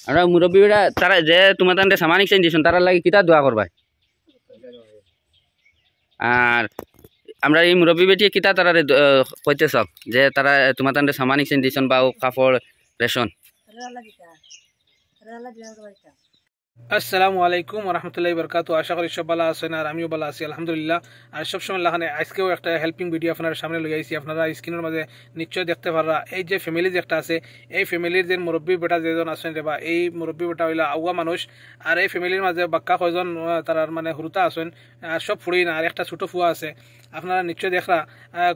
আমরা মুরব্বীরা তারা যে তোমার তান্ডে সামান এক্সচেঞ্জ দিছেন তারা লাগি কিতা দোয়া করবাই আর আমরা এই মুরব্বী বেটি কিতা তারা কইতে সব যে তারা তোমার তান্ডে সামান এক্সচেঞ্জ দিছেন বা কাপড় রেশন। আসসালামু আলাইকুম রহমতুল্লাহি বরকাতু। আশা করি সব ভালো আছেন আর আমিও ভালো আছি আলহামদুলিল্লাহ। আর সবসময় লাগানে আজকেও একটা হেল্পিং ভিডিও আপনার সামনে লই আইছি। আপনারা স্ক্রিনের মাঝে নিশ্চয় দেখতে পারা এই যে ফ্যামিলি যে একটা আছে এই ফ্যামিলির যে মুরব্বী বেটা যেজন আছেন রে বা এই মুরব্বী বেটা হইলা আউয়া মানুষ। আর এই ফ্যামিলির মাঝে বাক্কা কয়জন তার মানে হুরুতা আছেন সব ফুড়ি না আর একটা ছোট ফুয়া আছে। আপনারা নিশ্চয় দেখরা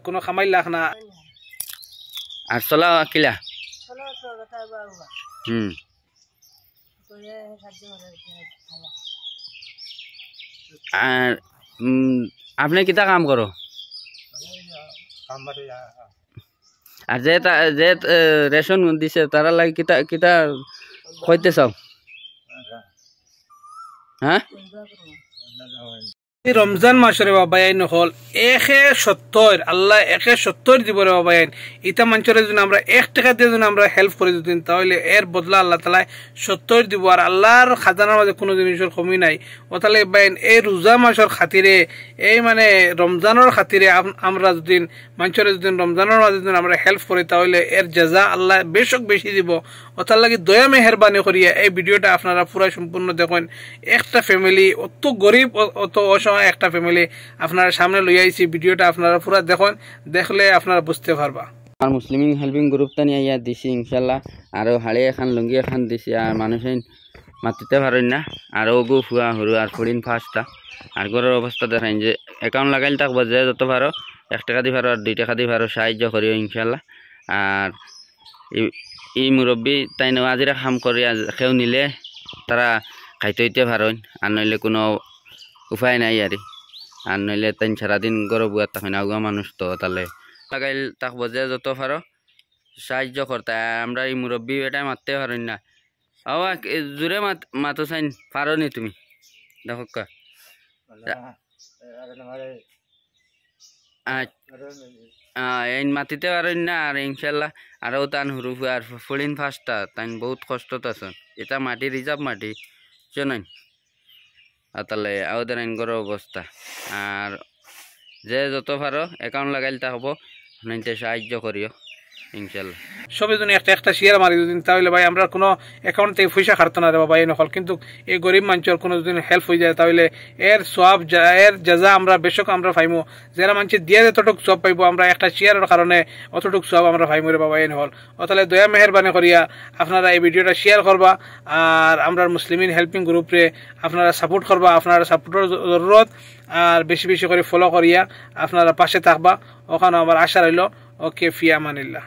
কোনো খামাই লাখ না আর চলা কিলা আর আপনি কিতা কাম করো আর যে যে রেশন দিছে তারা লাগে কিতা কিতা কইতে সব হ্যাঁ রমজান মাসরে বাবাইন হল 170 আল্লাহ 170 দিব রে বাবাইন। ইটা মানুষের জন্য আমরা 1 টাকা দিয়ে যদি আমরা হেল্প করে দিতেন তাহলে এর বদলা আল্লাহ তাআলা 70 দিব। আর আল্লাহর খাজানার মাঝে কোনো জিনিসের কমি নাই। ওতালে বাইন এই রোজা মাসের খাতিরে এই মানে রমজানের খাতিরে আমরা যদি মানুষের যদি রমজানের মাঝে যদি আমরা হেল্প করি তাহলে এর জাযা আল্লাহ বেশক বেশি দিব। ওতার লাগি দয়া মেহেরবানি করিয়া এই ভিডিওটা আপনারা পুরো সম্পূর্ণ দেখেন। একটা ফ্যামিলি অত গরিব অত অসহায় একটা ফ্যামিলি আপনারা সামনে লই আইছি। ভিডিওটা আপনারা পুরো দেখেন, দেখলে আপনারা বুঝতে পারবা। আর মুসলিম হেল্পিং গ্রুপটা নিয়ে ইয়া দিছি ইনশাল্লাহ। আরও হাড়ি এখান লুঙ্গি এখান দিছি আর মানুষের মাতিতে পারেন না আর ওগু ফুয়া হরু আর ফরিন ফার্স্টটা আর ঘরের অবস্থা দেখাইন যে অ্যাকাউন্ট লাগাইল থাকবো যে যত পারো 1 টাকা দিয়ে পারো আর 2 টাকা দিয়ে পারো সাহায্য করিও ইনশাল্লাহ। আর এই মুরব্বী তাই আজিরা কাম করিয়া কেউ নিলে তারা খাইতে হইতে পারেন আর নইলে কোনো উপায় নাই আর নইলে তাই সারাদিন গরম বুয়ার তখন আগুয়া মানুষ তো তাহলে লাগাইল থাকবো যে যত পারো সাহায্য করতে। আমরা এই মুরব্বী এটা মারতে পারেন না আবা জোরে মাতো চাইন পারো নি তুমি দেখো এই মাতিতে পারেন না আর ইনশাল্লাহ আরও তান হুরু আর ফলিন ফার্স্টটা তাই বহুত কষ্টত আছেন। এটা মাটি রিজার্ভ মাটি জানেন আর তাহলে আওদের আইনগর অবস্থা আর যে যত পারো অ্যাকাউন্ট লাগাইল তা হবো আপনাদের সাহায্য করিও ইনশাল্লাহ। সবে যদি একটা শেয়ার মারি দিন তাহলে ভাই আমরা কোনো অ্যাকাউন্ট থেকে পয়সা খাটতো না রে বাবা এই নকল। কিন্তু এই গরিব মানুষের কোনো যদি হেল্প হয়ে যায় তাহলে এর সব এর জাযা আমরা বেশক আমরা পাইমু। যারা মানুষ দিয়ে যতটুক সব পাইবো আমরা একটা শেয়ারের কারণে অতটুক সব আমরা পাইমু রে বাবা এই নকল। তাহলে দয়া মেহেরবানি করিয়া আপনারা এই ভিডিওটা শেয়ার করবা আর আমরা মুসলিমিন হেল্পিং গ্রুপে আপনারা সাপোর্ট করবা। আপনারা সাপোর্টের জরুরত আর বেশি বেশি করে ফলো করিয়া আপনারা পাশে থাকবা ওখানে আমার আশা রইল। ওকে ফি আমানিল্লাহ।